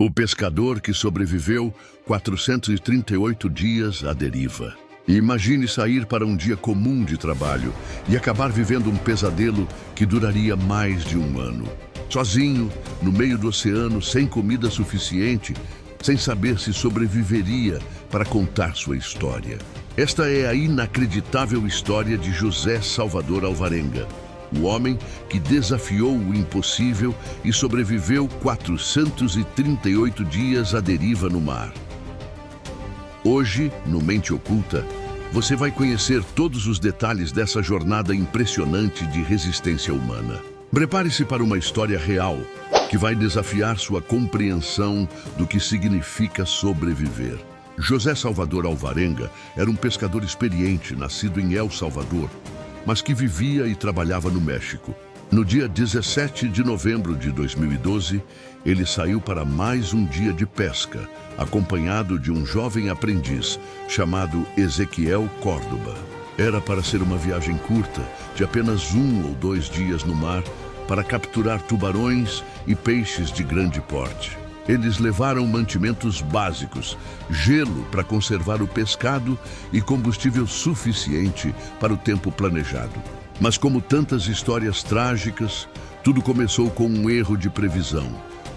O pescador que sobreviveu 438 dias à deriva. E imagine sair para um dia comum de trabalho e acabar vivendo um pesadelo que duraria mais de um ano. Sozinho, no meio do oceano, sem comida suficiente, sem saber se sobreviveria para contar sua história. Esta é a inacreditável história de José Salvador Alvarenga, o homem que desafiou o impossível e sobreviveu 438 dias à deriva no mar. Hoje, no Mente Oculta, você vai conhecer todos os detalhes dessa jornada impressionante de resistência humana. Prepare-se para uma história real que vai desafiar sua compreensão do que significa sobreviver. José Salvador Alvarenga era um pescador experiente, nascido em El Salvador, mas que vivia e trabalhava no México. No dia 17 de novembro de 2012, ele saiu para mais um dia de pesca, acompanhado de um jovem aprendiz chamado Ezequiel Córdoba. Era para ser uma viagem curta, de apenas 1 ou 2 dias no mar, para capturar tubarões e peixes de grande porte. Eles levaram mantimentos básicos, gelo para conservar o pescado e combustível suficiente para o tempo planejado. Mas como tantas histórias trágicas, tudo começou com um erro de previsão.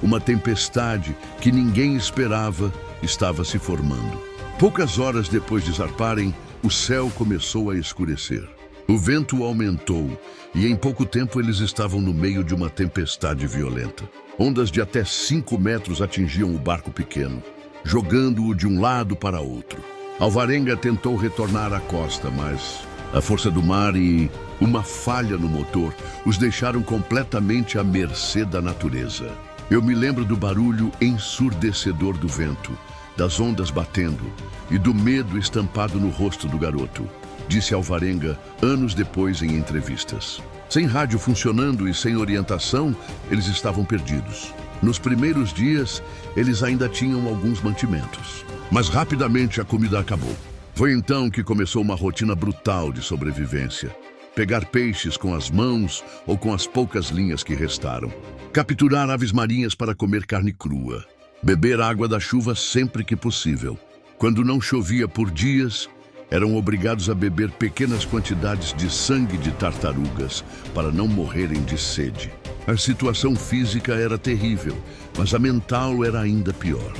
Uma tempestade que ninguém esperava estava se formando. Poucas horas depois de zarparem, o céu começou a escurecer. O vento aumentou e em pouco tempo eles estavam no meio de uma tempestade violenta. Ondas de até 5 metros atingiam o barco pequeno, jogando-o de um lado para outro. Alvarenga tentou retornar à costa, mas a força do mar e uma falha no motor os deixaram completamente à mercê da natureza. Eu me lembro do barulho ensurdecedor do vento, das ondas batendo e do medo estampado no rosto do garoto, disse Alvarenga anos depois em entrevistas. Sem rádio funcionando e sem orientação, eles estavam perdidos. Nos primeiros dias, eles ainda tinham alguns mantimentos, mas rapidamente a comida acabou. Foi então que começou uma rotina brutal de sobrevivência. Pegar peixes com as mãos ou com as poucas linhas que restaram. Capturar aves marinhas para comer carne crua. Beber água da chuva sempre que possível. Quando não chovia por dias, eram obrigados a beber pequenas quantidades de sangue de tartarugas para não morrerem de sede. A situação física era terrível, mas a mental era ainda pior.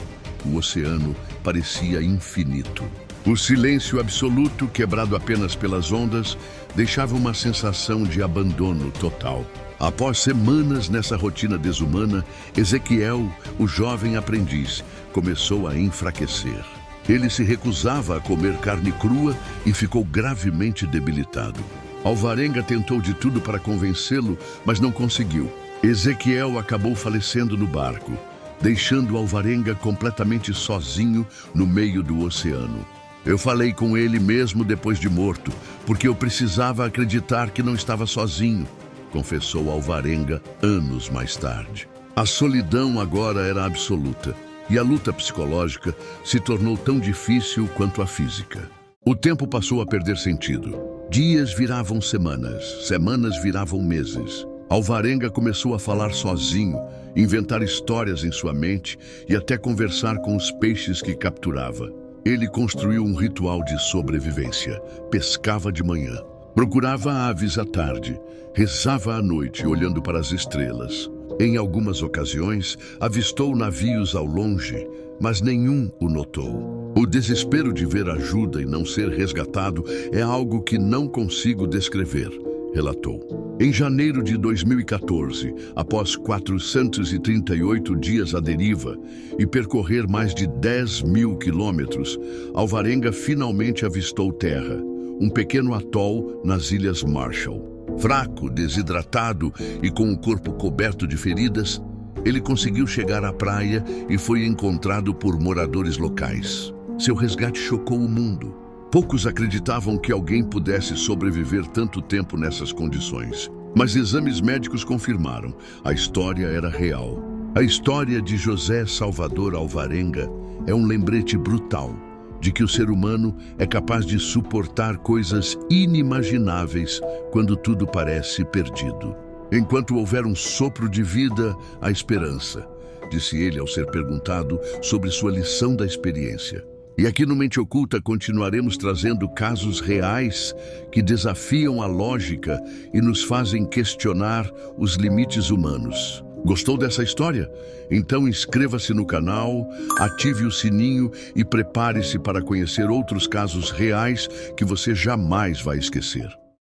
O oceano parecia infinito. O silêncio absoluto, quebrado apenas pelas ondas, deixava uma sensação de abandono total. Após semanas nessa rotina desumana, Ezequiel, o jovem aprendiz, começou a enfraquecer. Ele se recusava a comer carne crua e ficou gravemente debilitado. Alvarenga tentou de tudo para convencê-lo, mas não conseguiu. Ezequiel acabou falecendo no barco, deixando Alvarenga completamente sozinho no meio do oceano. Eu falei com ele mesmo depois de morto, porque eu precisava acreditar que não estava sozinho, confessou Alvarenga anos mais tarde. A solidão agora era absoluta. E a luta psicológica se tornou tão difícil quanto a física. O tempo passou a perder sentido. Dias viravam semanas, semanas viravam meses. Alvarenga começou a falar sozinho, inventar histórias em sua mente e até conversar com os peixes que capturava. Ele construiu um ritual de sobrevivência. Pescava de manhã, procurava aves à tarde, rezava à noite olhando para as estrelas. Em algumas ocasiões, avistou navios ao longe, mas nenhum o notou. O desespero de ver ajuda e não ser resgatado é algo que não consigo descrever, relatou. Em janeiro de 2014, após 438 dias à deriva e percorrer mais de 10.000 quilômetros, Alvarenga finalmente avistou terra, um pequeno atol nas Ilhas Marshall. Fraco, desidratado e com o corpo coberto de feridas, ele conseguiu chegar à praia e foi encontrado por moradores locais. Seu resgate chocou o mundo. Poucos acreditavam que alguém pudesse sobreviver tanto tempo nessas condições. Mas exames médicos confirmaram, a história era real. A história de José Salvador Alvarenga é um lembrete brutal de que o ser humano é capaz de suportar coisas inimagináveis quando tudo parece perdido. Enquanto houver um sopro de vida, há esperança. disse ele ao ser perguntado sobre sua lição da experiência. E aqui no Mente Oculta continuaremos trazendo casos reais que desafiam a lógica e nos fazem questionar os limites humanos. Gostou dessa história? Então inscreva-se no canal, ative o sininho e prepare-se para conhecer outros casos reais que você jamais vai esquecer.